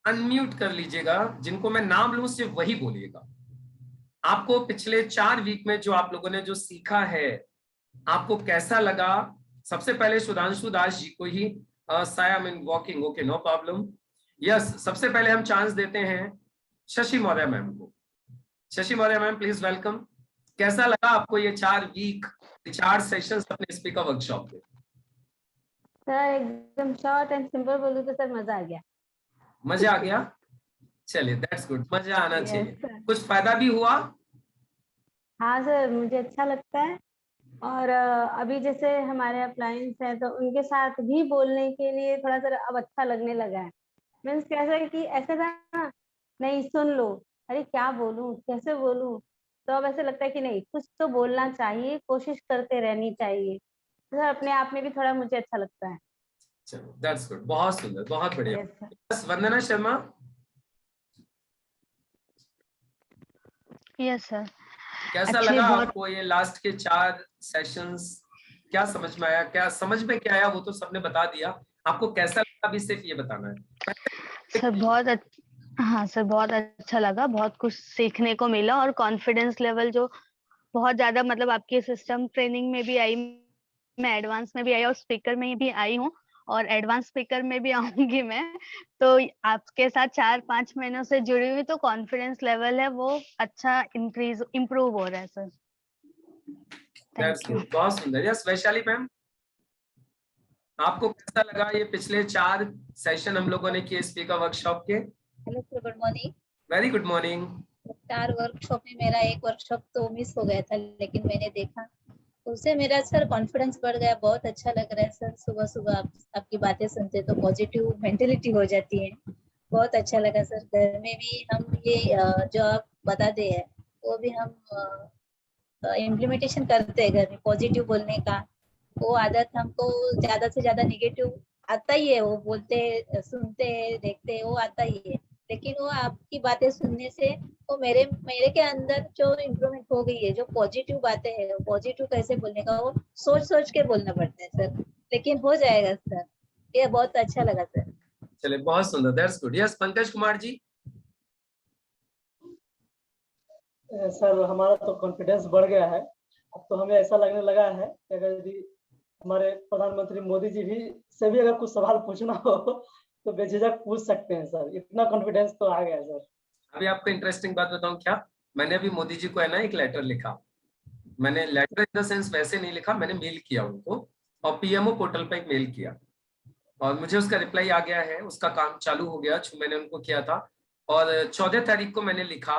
Unmute कर लीजिएगा, जिनको मैं नाम लूं सिर्फ वही बोलिएगा। आपको पिछले 4 वीक में जो आप लोगों ने जो सीखा है, आपको कैसा लगा? सबसे पहले सुधांशु दास जी को ही साया mean walking, okay no problem. Yes, सबसे पहले हम चांस देते हैं शशि मौर्य मैम को। Shashi Maurya ma'am please welcome. कैसा लगा आपको ये 4 वीक, 4 सेशंस अपने स्पीकर वर्कशॉप के? सर एकदम शॉर्ट एंड सिंपल बोलूं तो सर मजा आ गया। मजा आ गया? चलिए दैट्स गुड, मजा आना चाहिए। सर। कुछ फायदा भी हुआ? हाँ सर, मुझे अच्छा लगता है। और अभी जैसे हमारे अप्लायंस हैं तो उनके साथ भी बोलने के लिए थोड़ा सा अब अच्छा लगने लगा है। मीन्स कैसा है कि ऐसे था ना, नहीं सुन लो, अरे क्या बोलूं कैसे बोलूं, तो अब ऐसे लगता है कि नहीं कुछ तो बोलना चाहिए, कोशिश करते रहनी चाहिए। तो सर अपने आप में भी थोड़ा मुझे अच्छा लगता है। चलो दैट्स गुड, बहुत सुंदर, बहुत बढ़िया। Yes sir. बस वंदना शर्मा। Yes sir. कैसा अच्छे, लगा बहुत आपको ये लास्ट के 4 सेशंस? क्या समझ में आया? क्या समझ में क्या आया वो तो सबने बता दिया, आपको कैसा लगा अभी सिर्फ ये बताना है। सर हाँ सर, बहुत अच्छा लगा, बहुत कुछ सीखने को मिला और कॉन्फिडेंस लेवल जो बहुत ज्यादा, मतलब आपके सिस्टम ट्रेनिंग में भी आई, मैं एडवांस में भी आई और स्पीकर में भी आई हूँ और एडवांस स्पीकर में भी आऊंगी मैं। तो आपके साथ 4-5 महीनों से जुड़ी हुई, तो कॉन्फिडेंस लेवल है वो अच्छा इम्प्रूव हो रहा है sir. That's thank you. Good, बहुत सुंदर। यस वैशाली मैम, आपको कैसा लगा ये पिछले 4 सेशन हम लोगों ने किए स्पीकर वर्कशॉप के? Hello sir, good morning. Very good morning. 4 workshop में मेरा एक वर्कशॉप तो मिस हो गया था, लेकिन मैंने देखा उससे मेरा सर कॉन्फिडेंस बढ़ गया। बहुत अच्छा लग रहा है सर, सुबह सुबह आपकी बातें सुनते तो पॉजिटिव मेंटेलिटी हो जाती है। बहुत अच्छा लगा सर। घर में भी हम ये जो आप बताते हैं वो भी हम इम्प्लीमेंटेशन करते हैं घर में, पॉजिटिव बोलने का। वो आदत हमको ज्यादा से ज्यादा निगेटिव आता ही है, वो बोलते सुनते हैं देखते हैं वो आता ही है, लेकिन वो आपकी बातें सुनने से वो मेरे मेरे के अंदर जो इम्प्रूवमेंट हो गई है, जो पॉजिटिव बातें हैं, पॉजिटिव कैसे बोलने का, वो सोच सोच के बोलना पड़ता है सर, लेकिन हो जाएगा सर। ये बहुत अच्छा लगा सर। चलिए बहुत सुंदर, that's good. Yes Pankaj Kumar ji. Sir हमारा तो कॉन्फिडेंस बढ़ गया है। अब तो हमें ऐसा लगने लगा है कि अगर यदि हमारे प्रधानमंत्री मोदी जी भी से भी अगर कुछ सवाल पूछना हो तो बेझिझक पूछ सकते हैं सर। इतना कॉन्फिडेंस तो आ गया है सर। अभी आपको इंटरेस्टिंग बात बताऊं क्या? मैंने अभी मोदी जी को है ना एक लेटर लिखा। मैंने लेटर इन द सेंस वैसे नहीं लिखा, मैंने मेल किया उनको और पीएमओ पोर्टल पे एक मेल किया और मुझे उसका रिप्लाई आ गया है, उसका काम चालू हो गया जो मैंने उनको किया था। और 14 तारीख को मैंने लिखा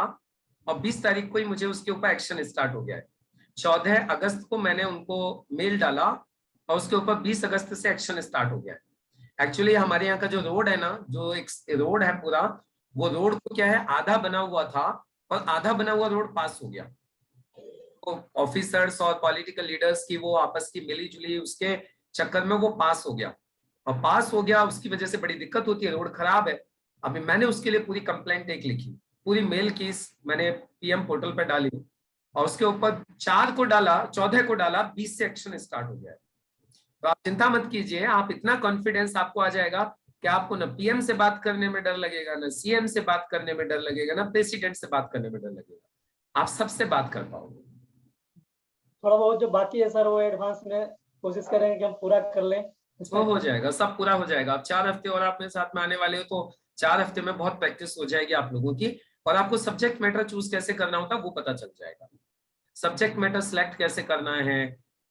और 20 तारीख को ही मुझे उसके ऊपर एक्शन स्टार्ट हो गया है। 14 अगस्त को मैंने उनको मेल डाला और उसके ऊपर 20 अगस्त से एक्शन स्टार्ट हो गया है। एक्चुअली हमारे यहाँ का जो रोड है ना, जो एक रोड है पूरा, वो रोड को क्या है, आधा बना हुआ था और आधा बना हुआ रोड पास हो गया। ऑफिसर्स और पॉलिटिकल लीडर्स की वो आपस की मिली जुली उसके चक्कर में वो पास हो गया और पास हो गया, उसकी वजह से बड़ी दिक्कत होती है, रोड खराब है। अभी मैंने उसके लिए पूरी कंप्लेंट एक लिखी, पूरी मेल की मैंने पीएम पोर्टल पे डाली और उसके ऊपर 4 को डाला, 14 को डाला, 20 से एक्शन स्टार्ट हो गया है। तो आप चिंता मत कीजिए, आप इतना कॉन्फिडेंस आपको आ जाएगा कि आपको न पीएम से बात करने में डर लगेगा, न सीएम से बात करने में डर लगेगा, न प्रेसिडेंट से बात करने में डर लगेगा। आप सबसे बात कर पाओगे। थोड़ा बहुत जो बाकी है सर वो एडवांस में कोशिश करेंगे कि हम पूरा कर लें। वो हो जाएगा, सब पूरा हो जाएगा। आप 4 हफ्ते और आप मेरे साथ में आने वाले हो तो 4 हफ्ते में बहुत प्रैक्टिस हो जाएगी आप लोगों की और आपको सब्जेक्ट मैटर चूज कैसे करना होता है वो पता चल जाएगा। सब्जेक्ट मैटर सिलेक्ट कैसे करना है,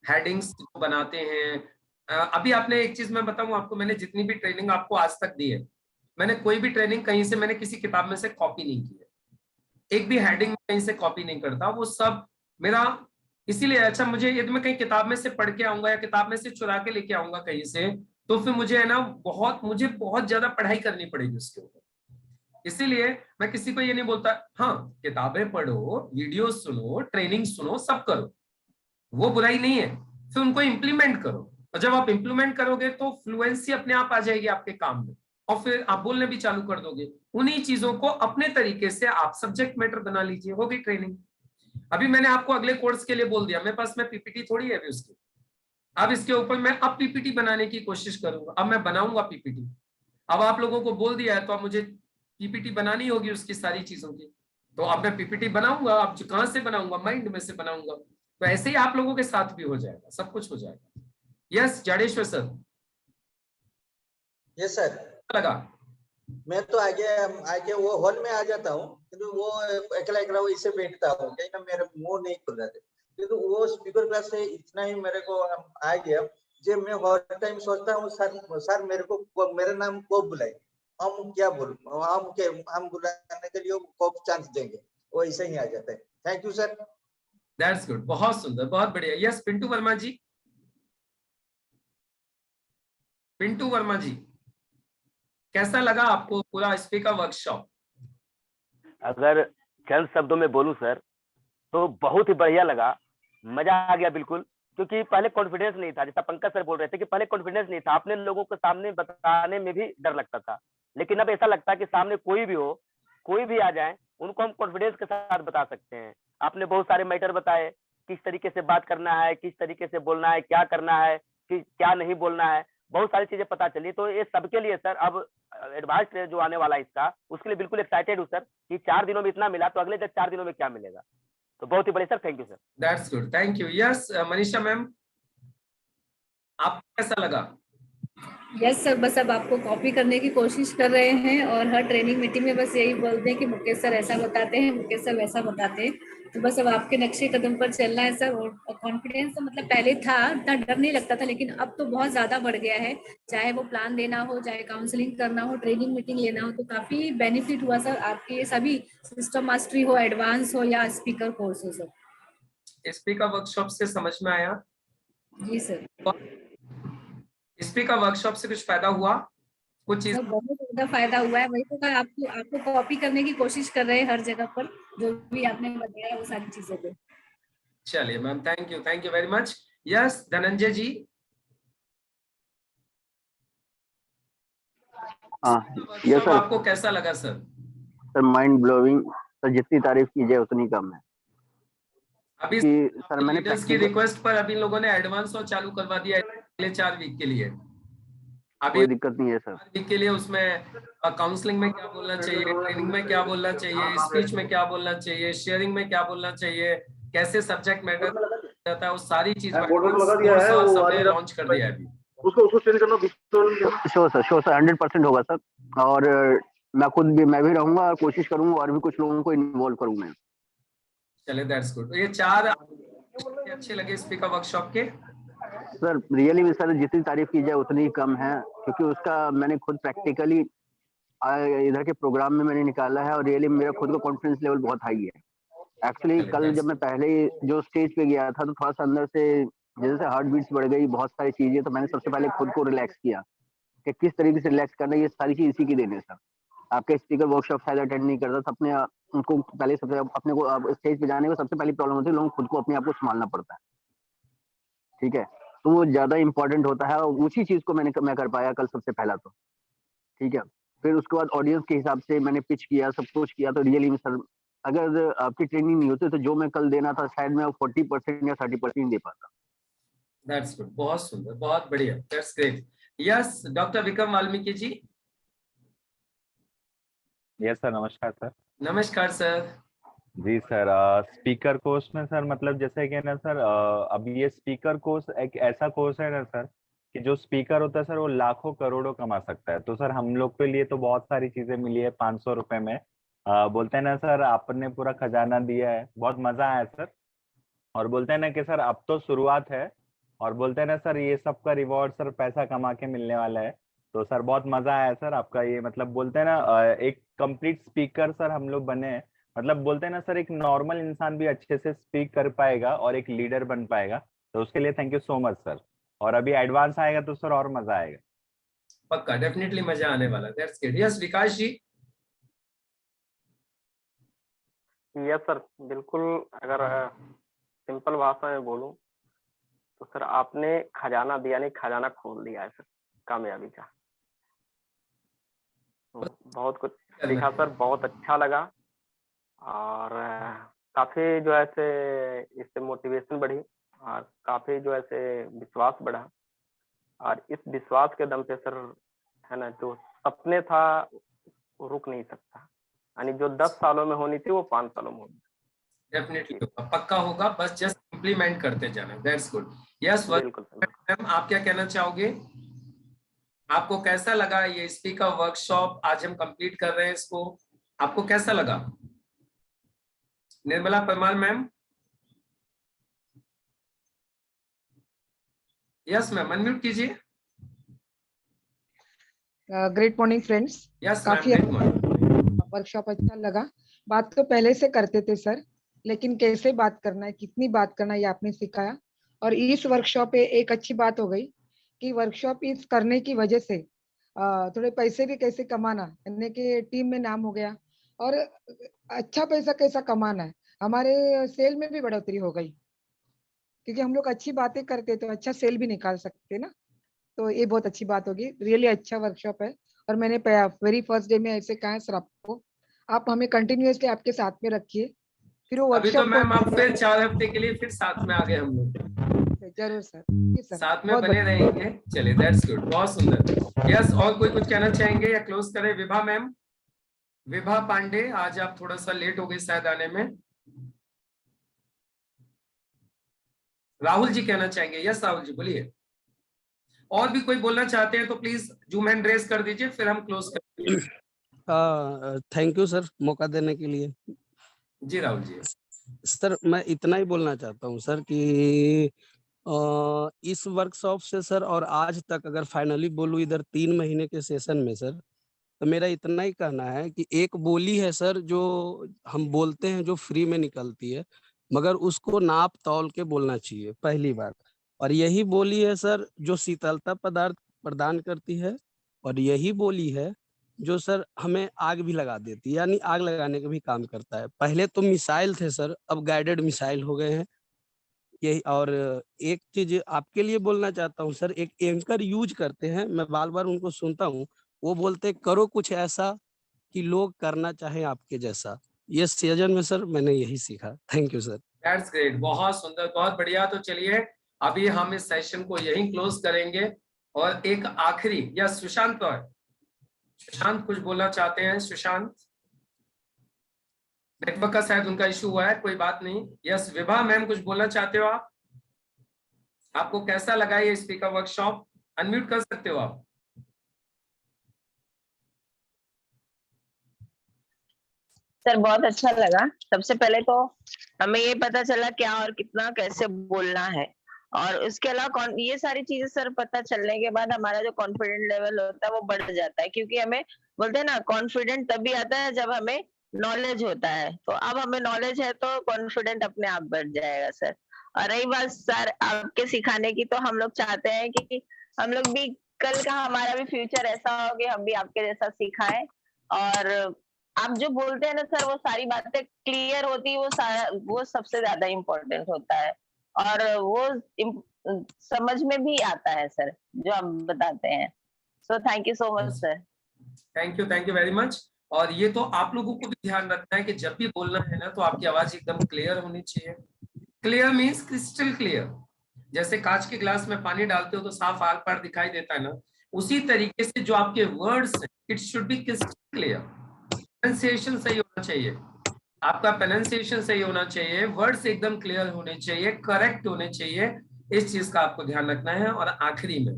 हेडिंग्स बनाते हैं। अभी आपने एक चीज मैं बताऊं आपको, मैंने जितनी भी ट्रेनिंग आपको आज तक दी है, मैंने कोई भी ट्रेनिंग कहीं से मैंने किसी किताब में से कॉपी नहीं की है। एक भी हेडिंग कहीं से कॉपी नहीं करता, वो सब मेरा इसीलिए। अच्छा, मुझे यदि मैं कहीं किताब में से पढ़ के आऊंगा या किताब में से चुरा के लेके आऊंगा कहीं से, तो फिर मुझे है ना मुझे बहुत ज्यादा पढ़ाई करनी पड़ेगी उसके ऊपर। इसीलिए मैं किसी को ये नहीं बोलता, हाँ किताबें पढ़ो, वीडियो सुनो, ट्रेनिंग सुनो, सब करो, वो बुराई नहीं है, फिर उनको इम्प्लीमेंट करो। और जब आप इम्प्लीमेंट करोगे तो फ्लुएंसी अपने आप आ जाएगी आपके काम में और फिर आप बोलने भी चालू कर दोगे। उन्हीं चीजों को अपने तरीके से आप सब्जेक्ट मैटर बना लीजिए, हो गई ट्रेनिंग। अभी मैंने आपको अगले कोर्स के लिए बोल दिया, मेरे पास में पीपीटी थोड़ी है अभी उसकी। अब इसके ऊपर मैं अब पीपीटी बनाने की कोशिश करूंगा, अब मैं बनाऊंगा पीपीटी। अब आप लोगों को बोल दिया है तो अब मुझे पीपीटी बनानी होगी उसकी सारी चीजों की। तो अब मैं पीपीटी बनाऊंगा, अब कहां से बनाऊंगा, माइंड में से बनाऊंगा। तो ऐसे ही आप लोगों के साथ भी हो जाएगा, सब कुछ हो जाएगा। Yes Jadeshwar sir. Yes sir. लगा मैं तो आगे वो हॉल में आ जाता हूँ, किंतु वो अकेला अकेला वो इसे बैठता हूँ, कहीं ना मेरे मुंह नहीं खुल रहा था, किंतु वो स्पीकर क्लास से इतना ही मेरे को आ गया। जब मैं हर टाइम सोचता हूँ सर मेरे को मेरा नाम कब बुलाए, हम क्या बोलूं, हम बुलाने के लिए कब चांस देंगे, वो ऐसे ही आ जाता है। Thank you sir. That's good, बहुत सुंदर, बहुत बढ़िया। यस पिंटू वर्मा जी। पिंटू वर्मा जी, कैसा लगा आपको पूरा स्पीकर वर्कशॉप? अगर चंद शब्दों में बोलूं सर, तो बहुत ही बढ़िया लगा, मजा आ गया बिल्कुल। क्योंकि पहले कॉन्फिडेंस नहीं था, जैसा पंकज सर बोल रहे थे कि पहले कॉन्फिडेंस नहीं था, अपने लोगों को सामने बताने में भी डर लगता था। लेकिन अब ऐसा लगता है कि सामने कोई भी हो, कोई भी आ जाए, उनको हम कॉन्फिडेंस के साथ बता सकते हैं। आपने बहुत सारे मैटर बताए, किस तरीके से बात करना है, किस तरीके से बोलना है, क्या करना है, क्या नहीं बोलना है, बहुत सारी चीजें पता चली। तो ये सबके लिए सर अब एडवांस जो आने वाला है इसका, उसके लिए बिल्कुल एक्साइटेड हूँ सर कि 4 दिनों में इतना मिला तो अगले 4 दिनों में क्या मिलेगा। तो बहुत ही बढ़िया sir, thank you sir. That's good, thank you. Yes Manisha ma'am, आपको कैसा लगा? यस सर, बस अब आपको कॉपी करने की कोशिश कर रहे हैं और हर ट्रेनिंग मीटिंग में बस यही बोलते हैं कि मुकेश सर ऐसा बताते हैं, मुकेश सर वैसा बताते हैं। तो बस अब आपके नक्शे कदम पर चलना है सर। और कॉन्फिडेंस तो मतलब पहले था, इतना डर नहीं लगता था, लेकिन अब तो बहुत ज्यादा बढ़ गया है। चाहे वो प्लान देना हो, चाहे काउंसलिंग करना हो, ट्रेनिंग मीटिंग लेना हो, तो काफी बेनिफिट हुआ सर आपके ये सभी, सिस्टम मास्टरी हो, एडवांस हो या स्पीकर कोर्स हो सर। स्पीकर वर्कशॉप से समझ में आया? जी सर। स्पीकर वर्कशॉप से कुछ फायदा हुआ? कुछ चीज सर बहुत ज्यादा फायदा हुआ है, वही तो कहा, आपको कॉपी करने की कोशिश कर रहे हैं हर जगह पर, जो भी आपने बताया वो सारी चीजों को। चलिए ma'am, thank you very much. Yes Dhananjay ji. Yes sir. आपको कैसा लगा sir? Sir mind blowing sir, जितनी तारीफ की जाए उतनी कम है। अभी कि सर मैंने लीडर्स की रिक्वेस्ट पर अभी लोगों ने एडवांस और चालू करवा दिया अगले 4 वीक के लिए। अभी कोई दिक्कत नहीं है सर। 4 वीक के लिए उसमें काउंसलिंग में क्या बोलना चाहिए, ट्रेनिंग में क्या बोलना चाहिए, स्पीच में क्या बोलना चाहिए, शेयरिंग में क्या बोलना चाहिए, कैसे सब्जेक्ट मैटर जाता है, वो सारी चीज लॉन्च कर दिया है अभी। उसको चेंज करना। श्योर सर 100% होगा सर। और मैं भी रहूंगा और कोशिश करूंगा और भी कुछ लोगों को इन्वॉल्व करूंगा। चलिए दैट्स गुड। ये 4 अच्छे लगे स्पीकर वर्कशॉप के? सर रियली में सर जितनी तारीफ की जाए उतनी कम है, क्योंकि उसका मैंने खुद प्रैक्टिकली इधर के प्रोग्राम में मैंने निकाला है और रियली मेरा खुद का कॉन्फिडेंस लेवल बहुत हाई है। एक्चुअली कल जब मैं पहले जो स्टेज पे गया था तो थोड़ा सा अंदर से जैसे हार्ट बीट्स बढ़ गई, बहुत सारी चीजें, तो मैंने सबसे पहले खुद को रिलैक्स किया कि किस तरीके से रिलैक्स करना है। ये सारी चीज इसी की देन है सर। आपके स्पीकर वर्कशॉप शायद अटेंड नहीं करता तो अपने उनको पहले सबसे अपने को स्टेज पे जाने को सबसे पहली प्रॉब्लम होती है, लोगों खुद को अपने आप को संभालना पड़ता है। ठीक है, तो वो ज्यादा इंपॉर्टेंट होता है और उसी चीज को मैं कर पाया कल सबसे पहला तो। ठीक है, फिर उसके बाद ऑडियंस के हिसाब से मैंने पिच किया, सब कुछ किया। तो रियली में सर अगर आपकी ट्रेनिंग नहीं होती तो जो मैं कल देना था शायद मैं 40% या 30% दे पाता। दैट्स गुड, बहुत सुंदर, बहुत बढ़िया, that's great. Yes doctor Vikram Valmiki ji. Yes sir, नमस्कार सर। नमस्कार सर। जी सर, स्पीकर कोर्स में सर मतलब जैसे कि ना सर, अभी ये स्पीकर कोर्स एक ऐसा कोर्स है ना सर कि जो स्पीकर होता है सर वो लाखों करोड़ों कमा सकता है। तो सर हम लोग के लिए तो बहुत सारी चीजें मिली है 500 रुपए में। बोलते हैं ना सर, आपने पूरा खजाना दिया है, बहुत मजा आया सर। और बोलते हैं ना कि सर अब तो शुरुआत है, और बोलते हैं ना सर ये सब का रिवॉर्ड सर पैसा कमा के मिलने वाला है। तो सर बहुत मजा आया सर आपका ये, मतलब बोलते हैं ना एक कंप्लीट स्पीकर सर हम लोग बने हैं। मतलब बोलते हैं ना सर एक नॉर्मल इंसान भी अच्छे से स्पीक कर पाएगा और एक लीडर बन पाएगा। तो उसके लिए thank you so much sir. और अभी एडवांस आएगा तो सर और मजा आएगा। पक्का, डेफिनेटली मजा आने वाला है। That's great. Yes Vikas ji. Yes sir, बिल्कुल। अगर सिंपल भाषा में बोलूं तो सर आपने खजाना दिया नहीं, खजाना खोल दिया है सर कामयाबी का। बहुत कुछ सीखा सर, बहुत अच्छा लगा। और काफी जो है से इससे मोटिवेशन बढ़ी और काफी जो है से विश्वास बढ़ा। और इस विश्वास के दम पे सर है ना, जो सपने था वो रुक नहीं सकता, यानी जो 10 सालों में होनी थी वो 5 सालों में होगी। डेफिनेटली होगा, पक्का होगा, बस जस्ट इम्प्लीमेंट करते जाना। That's good. यस बिल्कुल सर। मैम, आप क्या कहना चाहोगे? आपको कैसा लगा ये स्पीकर वर्कशॉप? आज हम कंप्लीट कर रहे हैं इसको, आपको कैसा लगा? Nirmala Parmar ma'am. Yes ma'am, unmute कीजिए। Great morning friends. यस काफी वर्कशॉप अच्छा लगा। बात तो पहले से करते थे सर, लेकिन कैसे बात करना है, कितनी बात करना है, ये आपने सिखाया। और इस वर्कशॉप पे एक अच्छी बात हो गई कि वर्कशॉप इस करने की वजह से थोड़े पैसे भी कैसे कमाना, यानी कि टीम में नाम हो गया, और अच्छा पैसा कैसा कमाना है, हमारे सेल में भी बढ़ोतरी हो गई, क्योंकि हम लोग अच्छी बातें करते तो अच्छा सेल भी निकाल सकते ना। तो ये बहुत अच्छी बात होगी, रियली अच्छा वर्कशॉप है। और मैंने वेरी फर्स्ट डे में ऐसे कहा है सर आपको, आप हमें कंटिन्यूअसली आपके साथ में रखिए। फिर वो अभी तो वर्कशॉप मैम आप फिर 4 हफ्ते के लिए फिर साथ में आ गए हम लोग। जरूर सर, साथ में बने रहेंगे। चलिए, दैट्स गुड, बहुत सुंदर। यस, और कोई कुछ कहना चाहेंगे या क्लोज करें? विभा मैम, विभा पांडे, आज आप थोड़ा सा लेट हो गई शायद आने में। राहुल जी कहना चाहेंगे? यस राहुल जी बोलिए। और भी कोई बोलना चाहते हैं तो प्लीज जूम हैंड रेज कर दीजिए, फिर हम क्लोज करेंगे। थैंक यू सर मौका देने के लिए। जी राहुल जी। सर मैं इतना ही बोलना चाहता हूँ सर कि इस वर्कशॉप से सर, और आज तक अगर फाइनली बोलूँ इधर 3 महीने के सेशन में सर, तो मेरा इतना ही कहना है कि एक बोली है सर जो हम बोलते हैं जो फ्री में निकलती है, मगर उसको नाप तौल के बोलना चाहिए, पहली बात। और यही बोली है सर जो शीतलता पदार्थ प्रदान करती है, और यही बोली है जो सर हमें आग भी लगा देती है, यानी आग लगाने का भी काम करता है। पहले तो मिसाइल थे सर, अब गाइडेड मिसाइल हो गए हैं यही। और एक चीज आपके लिए बोलना चाहता हूँ सर, एक एंकर यूज करते हैं, मैं बार बार उनको सुनता हूँ, वो बोलते करो कुछ ऐसा कि लोग करना चाहे आपके जैसा। ये सीजन में सर मैंने यही सीखा। Thank you sir. That's great, बहुत सुंदर, बहुत बढ़िया। तो चलिए अभी हम इस सेशन को यहीं क्लोज करेंगे। और एक आखिरी, या सुशांत और सुशांत कुछ बोलना चाहते हैं? सुशांत, नेटवर्क का शायद उनका इशू हुआ है, कोई बात नहीं। यस विभा मैम, कुछ बोलना चाहते हो आप? आपको कैसा लगा ये स्पीकर वर्कशॉप? अनम्यूट कर सकते हो आप। सर बहुत अच्छा लगा। सबसे पहले तो हमें ये पता चला क्या और कितना कैसे बोलना है, और उसके अलावा ये सारी चीजें सर पता चलने के बाद हमारा जो कॉन्फिडेंट लेवल होता है वो बढ़ जाता है, क्योंकि हमें बोलते हैं ना कॉन्फिडेंट तभी आता है जब हमें नॉलेज होता है। तो अब हमें नॉलेज है तो कॉन्फिडेंट अपने आप बढ़ जाएगा सर। और रही बात सर आपके सिखाने की, तो हम लोग चाहते हैं कि हम लोग भी कल का हमारा भी फ्यूचर ऐसा हो कि हम भी आपके जैसा सिखाएं। और आप जो बोलते हैं ना सर, वो सारी बातें क्लियर होती है, वो सबसे ज्यादा इम्पोर्टेंट होता है, और वो समझ में भी आता है सर जो आप बताते हैं। So thank you so much sir. Thank you very much. और ये तो आप लोगों को भी ध्यान रखना है कि जब भी बोलना है ना, तो आपकी आवाज एकदम क्लियर होनी चाहिए। Clear means crystal clear. जैसे कांच के ग्लास में पानी डालते हो तो साफ आर पार दिखाई देता है ना, उसी तरीके से जो आपके वर्ड्स हैं, it should be crystal clear. Pronunciation सही होना चाहिए, आपका प्रोनाउंसिएशन सही होना चाहिए, वर्ड्स एकदम क्लियर होने चाहिए, करेक्ट होने चाहिए। इस चीज का आपको ध्यान रखना है। और आखिरी में,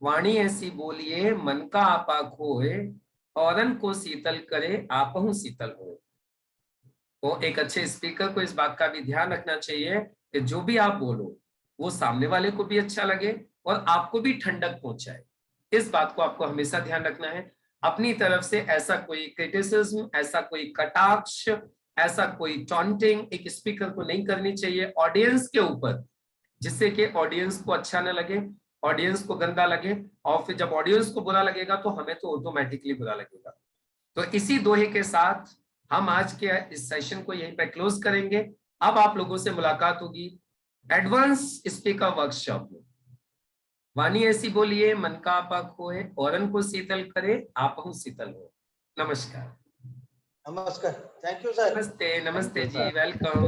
वाणी ऐसी बोलिए मन का आपा खोए, औरन को शीतल करे आपहु शीतल हो। तो एक अच्छे स्पीकर को इस बात का भी ध्यान रखना चाहिए कि जो भी आप बोलो वो सामने वाले को भी अच्छा लगे और आपको भी ठंडक पहुंचाए। इस बात को आपको हमेशा ध्यान रखना है। अपनी तरफ से ऐसा कोई क्रिटिसिज्म, ऐसा कोई कटाक्ष, ऐसा कोई टॉन्टिंग एक स्पीकर को नहीं करनी चाहिए ऑडियंस के ऊपर, जिससे कि ऑडियंस को अच्छा न लगे, ऑडियंस को गंदा लगे, और फिर जब ऑडियंस को बुरा लगेगा तो हमें तो ऑटोमेटिकली बुरा लगेगा। तो इसी दोहे के साथ हम आज के इस सेशन को यहीं पे क्लोज करेंगे। अब आप लोगों से मुलाकात होगी एडवांस स्पीकर वर्कशॉप में। वाणी ऐसी बोलिए मन का आपा खोए, औरन को शीतल करे आपहु शीतल हो। नमस्कार। नमस्कार, थैंक यू सर। नमस्ते, नमस्ते जी, वेलकम।